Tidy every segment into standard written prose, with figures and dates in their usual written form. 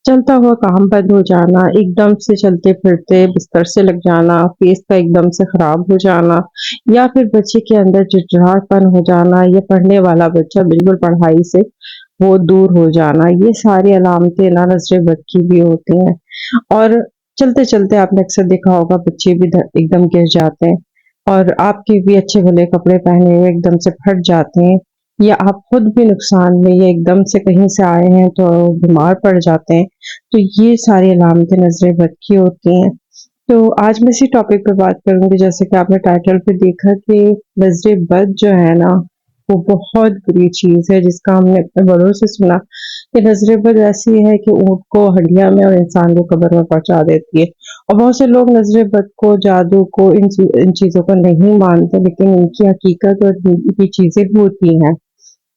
चलता हुआ काम बंद हो जाना, एकदम से चलते-फिरते बिस्तर से लग जाना, फेस का एकदम से खराब हो जाना या फिर बच्चे के अंदर चिड़चिड़ापन हो जाना या पढ़ने वाला बच्चा बिल्कुल पढ़ाई से वो दूर हो जाना, ये सारी अलामतें ना नज़र बद की भी होती हैं। और चलते-चलते आपने अक्सर देखा होगा बच्चे भी एकदम गिर जाते हैं और आपके भी अच्छे भले कपड़े पहने हुए एकदम से फट जाते हैं या आप खुद भी नुकसान में या एकदम से कहीं से आए हैं तो बीमार पड़ जाते हैं। तो ये सारी अलामतें नज़र बद की होती हैं। तो आज मैं इसी टॉपिक पे बात करूँगी जैसे कि आपने टाइटल पे देखा कि नज़र बद जो है ना, वो बहुत बुरी चीज़ है जिसका हमने अपने बड़ों से सुना कि नज़र बद ऐसी है कि ऊँट को हड्डियाँ में और इंसान को कब्र में पहुँचा देती है। और बहुत से लोग नज़र बद को, जादू को, इन चीज़ों को नहीं मानते लेकिन इनकी हकीकत और इनकी चीज़ें होती हैं।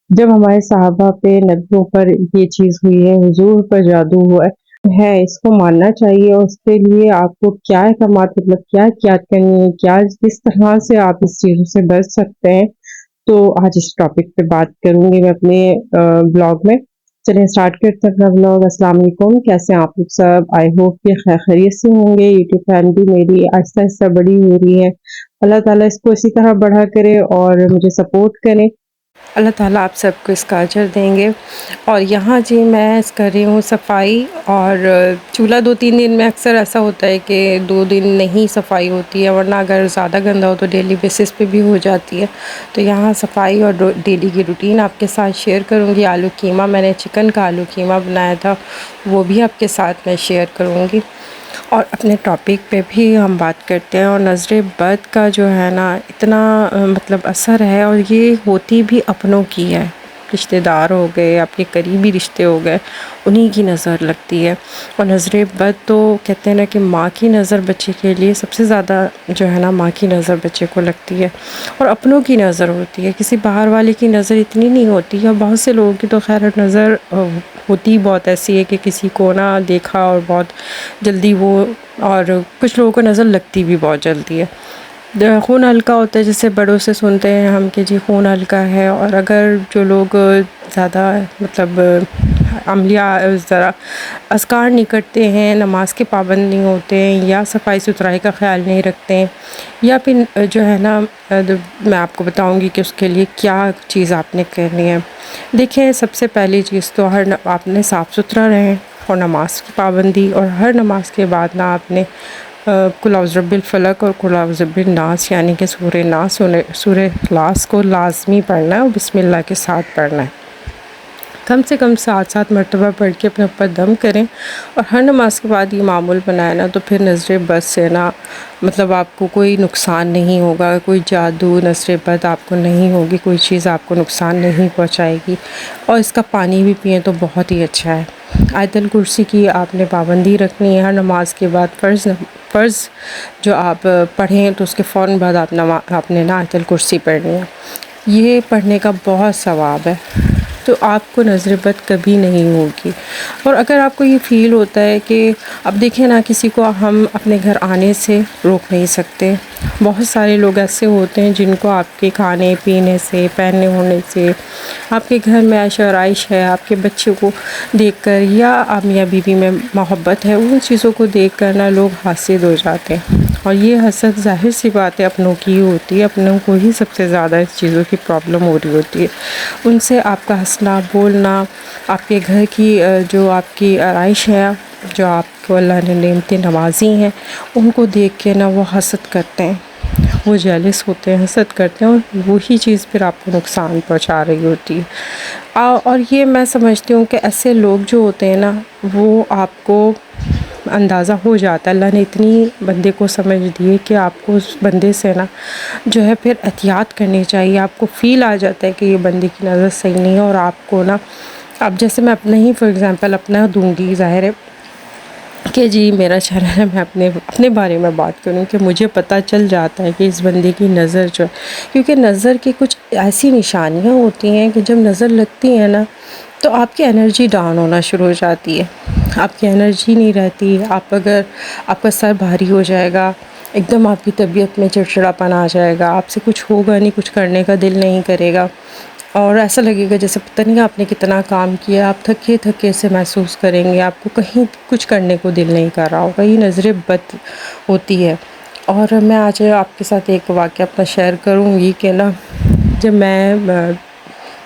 जब हमारे सहाबा पे, नबियों पर ये चीज़ हुई है, हुज़ूर पर जादू हुआ है, इसको मानना चाहिए और उसके लिए आपको क्या अहकामात मतलब क्या एहतियात करनी है, क्या किस तरह से आप इस चीज़ों से बच सकते हैं, तो आज इस टॉपिक पे बात करूँगी मैं अपने ब्लॉग में। चलिए स्टार्ट करते हैं अपना ब्लॉग। अस्सलाम वालेकुम, कैसे हैं आप लोग सब? आई होप कि खैर खैरियत से होंगे। यूट्यूब फैमिली मेरी आहिस्ता-आहिस्ता बड़ी हो रही है। अल्लाह ताला इसको इसी तरह बड़ा करे और मुझे सपोर्ट करें। अल्लाह ताला आप सबको इसका अजर देंगे। और यहाँ जी मैं कर रही हूँ सफाई और चूल्हा 2-3 दिन में अक्सर ऐसा होता है कि 2 दिन नहीं सफाई होती है, वरना अगर ज़्यादा गंदा हो तो डेली बेसिस पे भी हो जाती है। तो यहाँ सफाई और डेली की रूटीन आपके साथ शेयर करूँगी। आलू कीमा, मैंने चिकन का आलू कीमा बनाया था, वो भी आपके साथ मैं शेयर करूँगी। और अपने टॉपिक पे भी हम बात करते हैं। और नज़र बद का जो है ना इतना मतलब असर है, और ये होती भी अपनों की है। रिश्तेदार हो गए, आपके करीबी रिश्ते हो गए, उन्हीं की नज़र लगती है। और नज़र बद तो कहते हैं ना कि माँ की नज़र बच्चे के लिए सबसे ज़्यादा जो है ना, माँ की नज़र बच्चे को लगती है और अपनों की नज़र होती है। किसी बाहर वाले की नज़र इतनी नहीं होती है। और बहुत से लोगों की तो खैर नज़र होती बहुत ऐसी है कि किसी को ना देखा और बहुत जल्दी वो, और कुछ लोगों को नज़र लगती भी बहुत जल्दी है। खून हल्का होता है, जैसे बड़ों से सुनते हैं हम कि जी खून हल्का है। और अगर जो लोग ज़्यादा मतलब अमलिया ज़रा अस्कार नहीं करते हैं, नमाज के पाबंद नहीं होते हैं, या सफाई सुथराई का ख्याल नहीं रखते हैं, या फिर जो है ना मैं आपको बताऊंगी कि उसके लिए क्या चीज़ आपने करनी है। देखिए, सबसे पहली चीज़ तो आपने साफ़ सुथरा रहें और नमाज की पाबंदी। और हर नमाज के बाद ना आपने कुल औज़ु बिल फ़लक और कुल औज़ु बिन नास यानी कि सूरह नास और सूरह इखलास को लाज़मी पढ़ना है और बिस्मिल्लाह के साथ पढ़ना है। कम से कम 7-7 मरतबा पढ़ के अपने ऊपर दम करें। और हर नमाज के बाद ये मामूल बनाए ना, तो फिर नज़र बद से ना मतलब आपको कोई नुकसान नहीं होगा, कोई जादू नज़र बद आपको नहीं होगी, कोई चीज़ आपको नुकसान नहीं पहुंचाएगी। और इसका पानी भी पिएं तो बहुत ही अच्छा है। आयतल कुर्सी की आपने पाबंदी रखनी है हर नमाज के बाद। फ़र्ज़ जो आप पढ़ें तो उसके फ़ौरन बाद आपने ना आयतल कुर्सी पढ़नी है। ये पढ़ने का बहुत सवाब है, तो आपको नज़र बद कभी नहीं होगी। और अगर आपको ये फ़ील होता है कि अब देखें ना, किसी को हम अपने घर आने से रोक नहीं सकते। बहुत सारे लोग ऐसे होते हैं जिनको आपके खाने पीने से, पहनने होने से, आपके घर में ऐश और आइश है, आपके बच्चों को देखकर या आप मियाँ बीवी में मोहब्बत है, उन चीज़ों को देखकर ना लोग हासिल हो जाते हैं। और ये हसद ज़ाहिर सी बात है अपनों की ही होती है, अपनों को ही सबसे ज़्यादा इस चीज़ों की प्रॉब्लम हो रही होती है। उनसे आपका हंसना बोलना, आपके घर की जो आपकी आराइश है, जो आपको अल्लाह ने नेमतें नवाजी हैं, उनको देख के ना वो हसद करते हैं, वो जेलस होते हैं, हसद करते हैं, और वही चीज़ फिर आपको नुकसान पहुंचा रही होती है। और ये मैं समझती हूँ कि ऐसे लोग जो होते हैं ना, वो आपको अंदाज़ा हो जाता है। अल्लाह ने इतनी बंदे को समझ दी है कि आपको उस बंदे से ना जो है फिर एहतियात करनी चाहिए। आपको फ़ील आ जाता है कि ये बंदे की नज़र सही नहीं है, और आपको ना, अब जैसे मैं अपना ही फॉर एग्ज़ाम्पल अपना दूंगी, ज़ाहिर है कि जी मेरा चैनल है, मैं अपने बारे में बात करूँ कि मुझे पता चल जाता है कि इस बंदे की नज़र जो है, क्योंकि नज़र की कुछ ऐसी निशानियाँ होती हैं कि जब नज़र लगती है ना, तो आपकी एनर्जी डाउन होना शुरू हो जाती है, आपकी एनर्जी नहीं रहती। आपका सर भारी हो जाएगा, एकदम आपकी तबीयत में चिड़चिड़ापन आ जाएगा, आपसे कुछ होगा नहीं, कुछ करने का दिल नहीं करेगा। اور ایسا لگے گا جیسے پتہ نہیں آپ نے کتنا کام کیا، آپ تھکے تھکے سے محسوس کریں گے، آپ کو کہیں کچھ کرنے کو دل نہیں کر رہا ہوگا، یہ نظر بد ہوتی ہے۔ اور میں آج آپ کے ساتھ ایک واقعہ اپنا شیئر کروں گی کہ نا، جب میں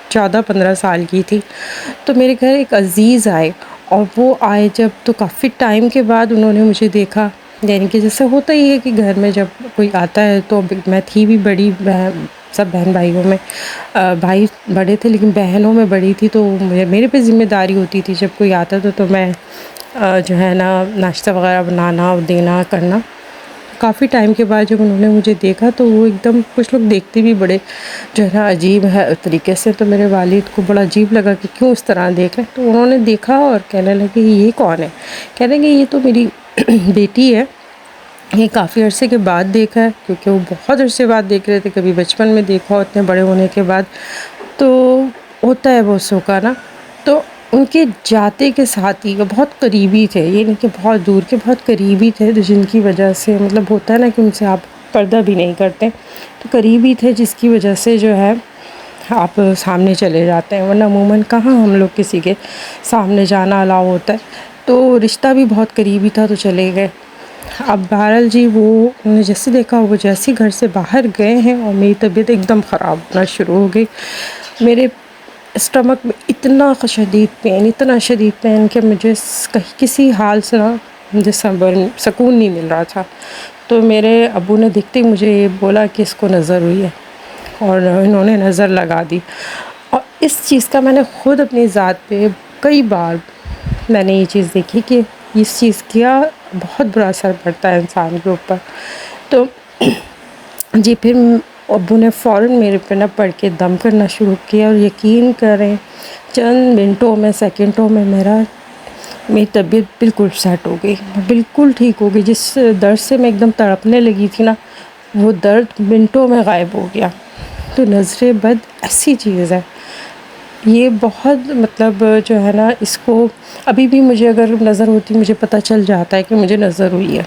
14-15 سال کی تھی تو میرے گھر ایک عزیز آئے، اور وہ آئے جب تو کافی ٹائم کے بعد انہوں نے مجھے دیکھا، یعنی کہ جیسے ہوتا ہی ہے کہ گھر میں جب کوئی آتا ہے تو میں تھی بھی بڑی، سب بہن بھائیوں میں بھائی بڑے تھے لیکن بہنوں میں بڑی تھی، تو میرے پہ ذمہ داری ہوتی تھی جب کوئی آتا تھا تو میں جو ہے نا ناشتہ وغیرہ بنانا اور دینا کرنا۔ کافی ٹائم کے بعد جب انہوں نے مجھے دیکھا تو وہ ایک دم، کچھ لوگ دیکھتے بھی بڑے جو ہے نا عجیب ہے طریقے سے، تو میرے والد کو بڑا عجیب لگا کہ کیوں اس طرح دیکھ رہے ہیں، تو انہوں نے دیکھا اور کہنے لگے یہ کون ہے؟ کہنے لگے یہ تو میری بیٹی ہے، یہ کافی عرصے کے بعد دیکھا ہے، کیونکہ وہ بہت عرصے بعد دیکھ رہے تھے، کبھی بچپن میں دیکھا ہو اتنے بڑے ہونے کے بعد، تو ہوتا ہے بوسوں کا نا۔ تو ان کے جاتے کے ساتھ ہی وہ بہت قریبی تھے، یہ نہیں کہ بہت دور کے، بہت قریبی تھے، جن کی وجہ سے مطلب ہوتا ہے نا کہ ان سے آپ پردہ بھی نہیں کرتے، تو قریبی تھے جس کی وجہ سے جو ہے آپ سامنے چلے جاتے ہیں، ورنہ عموماً کہاں ہم لوگ کسی کے سامنے جانا الاؤ ہوتا ہے، تو رشتہ بھی بہت قریبی تھا تو چلے گئے۔ اب بہرحال جی، وہ انہوں نے جیسے دیکھا، وہ جیسے گھر سے باہر گئے ہیں اور میری طبیعت ایک دم خراب ہونا شروع ہو گئی، میرے اسٹمک میں اتنا شدید پین، اتنا شدید پین کہ مجھے کسی حال سے نا سکون نہیں مل رہا تھا۔ تو میرے ابو نے دیکھتے ہی مجھے یہ بولا کہ اس کو نظر ہوئی ہے، اور انہوں نے نظر لگا دی، اور اس چیز کا میں نے خود اپنی ذات پہ کئی بار میں نے یہ چیز دیکھی کہ اس چیز کا بہت برا اثر پڑتا ہے انسان کے اوپر۔ تو جی پھر ابو نے فوراً میرے پہ نہ پڑھ کے دم کرنا شروع کیا، اور یقین کریں چند منٹوں میں، سیکنڈوں میں میری طبیعت بالکل سیٹ ہو گئی، بالکل ٹھیک ہو گئی، جس درد سے میں ایک دم تڑپنے لگی تھی نا، وہ درد منٹوں میں غائب ہو گیا۔ تو نظر بد ایسی چیز ہے، یہ بہت مطلب جو ہے نا، اس کو ابھی بھی مجھے اگر نظر ہوتی، مجھے پتہ چل جاتا ہے کہ مجھے نظر ہوئی ہے،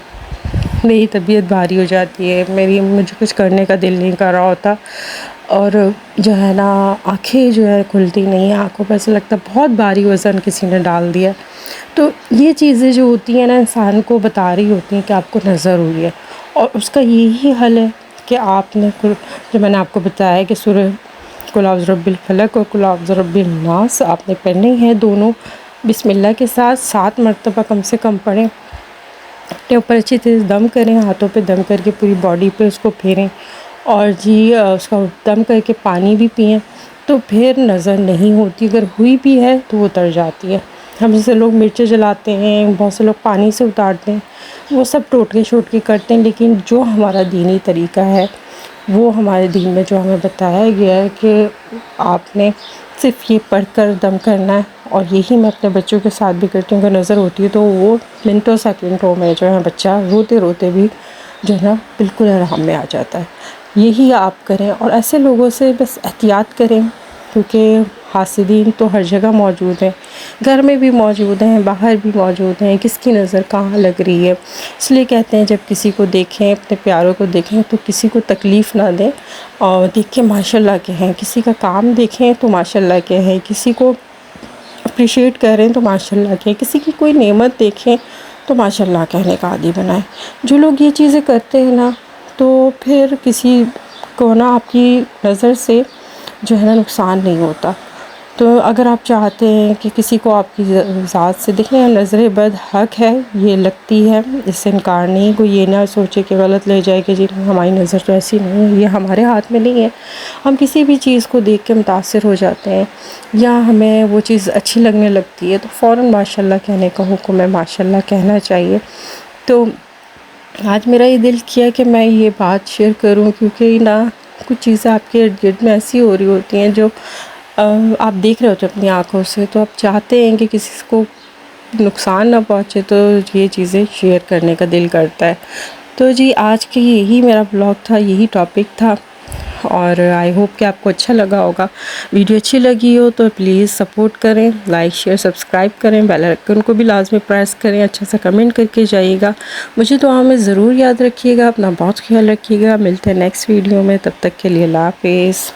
میری طبیعت بھاری ہو جاتی ہے، مجھے کچھ کرنے کا دل نہیں کر رہا ہوتا، اور جو ہے نا آنکھیں جو ہے کھلتی نہیں ہیں، آنکھوں پہ ایسا لگتا ہے بہت بھاری وزن کسی نے ڈال دیا۔ تو یہ چیزیں جو ہوتی ہیں نا، انسان کو بتا رہی ہوتی ہیں کہ آپ کو نظر ہوئی ہے، اور اس کا یہی حل ہے کہ آپ نے جو میں نے آپ کو بتایا کہ سورہ قل اعوذ برب الفلق اور قل اعوذ برب الناس آپ نے پڑھنے ہیں، دونوں بسم اللہ کے ساتھ 7 مرتبہ کم سے کم پڑھیں، اپنے اوپر اچھی طرح دم کریں، ہاتھوں پہ دم کر کے پوری باڈی پہ اس کو پھیریں، اور جی اس کا دم کر کے پانی بھی پئیں، تو پھر نظر نہیں ہوتی، اگر ہوئی بھی ہے تو وہ اتر جاتی ہے۔ ہم جیسے لوگ مرچیں جلاتے ہیں، بہت سے لوگ پانی سے اتارتے ہیں، وہ سب ٹوٹکے شوٹکے کرتے ہیں، لیکن جو ہمارا دینی طریقہ ہے، وہ ہمارے دین میں جو ہمیں بتایا گیا ہے کہ آپ نے صرف یہ پڑھ کر دم کرنا ہے، اور یہی میں اپنے بچوں کے ساتھ بھی کرتی ہوں، اگر نظر ہوتی ہے تو وہ منٹوں سیکنڈوں میں جو ہے بچہ روتے روتے بھی جو ہے نا بالکل آرام میں آ جاتا ہے۔ یہی آپ کریں، اور ایسے لوگوں سے بس احتیاط کریں، کیونکہ حاسدین تو ہر جگہ موجود ہیں، گھر میں بھی موجود ہیں، باہر بھی موجود ہیں، کس کی نظر کہاں لگ رہی ہے، اس لیے کہتے ہیں جب کسی کو دیکھیں، اپنے پیاروں کو دیکھیں تو کسی کو تکلیف نہ دیں، اور دیکھ کے ماشاء اللہ کہیں، کسی کا کام دیکھیں تو ماشاء اللہ کہیں، کسی کو اپریشیٹ کریں تو ماشاء اللہ کہیں، کسی کی کوئی نعمت دیکھیں تو ماشاء اللہ کہنے کا عادی بنائیں۔ جو لوگ یہ چیزیں کرتے ہیں نا، تو پھر کسی کو نا آپ کی نظر سے جو ہے نا نقصان نہیں ہوتا۔ تو اگر آپ چاہتے ہیں کہ کسی کو آپ کی ذات سے دیکھیں، نظر بد حق ہے، یہ لگتی ہے، اس سے انکار نہیں، کوئی یہ نہ سوچے کہ غلط لے جائے کہ جی ہماری نظر تو ایسی نہیں ہے، یہ ہمارے ہاتھ میں نہیں ہے، ہم کسی بھی چیز کو دیکھ کے متاثر ہو جاتے ہیں، یا ہمیں وہ چیز اچھی لگنے لگتی ہے تو فوراً ماشاء اللہ کہنے کا حکم ہے، ماشاء اللہ کہنا چاہیے۔ تو آج میرا یہ دل کیا کہ میں یہ بات شیئر کروں، کیونکہ نا کچھ چیزیں آپ کے ارد گرد میں ایسی ہو رہی ہوتی ہیں جو آپ دیکھ رہے ہوتے اپنی آنکھوں سے، تو آپ چاہتے ہیں کہ کسی کو نقصان نہ پہنچے، تو یہ چیزیں شیئر کرنے کا دل کرتا ہے۔ تو جی آج کے یہی میرا بلاگ تھا، یہی ٹاپک تھا، اور آئی ہوپ کہ آپ کو اچھا لگا ہوگا۔ ویڈیو اچھی لگی ہو تو پلیز سپورٹ کریں، لائک شیئر سبسکرائب کریں، بیل آئیکن کو بھی لازمی پریس کریں، اچھا سا کمنٹ کر کے جائیے گا، مجھے دعاؤں میں ضرور یاد رکھیے گا، اپنا بہت خیال رکھیے گا، ملتے ہیں نیکسٹ ویڈیو میں، تب تک کے لیے اللہ حافظ۔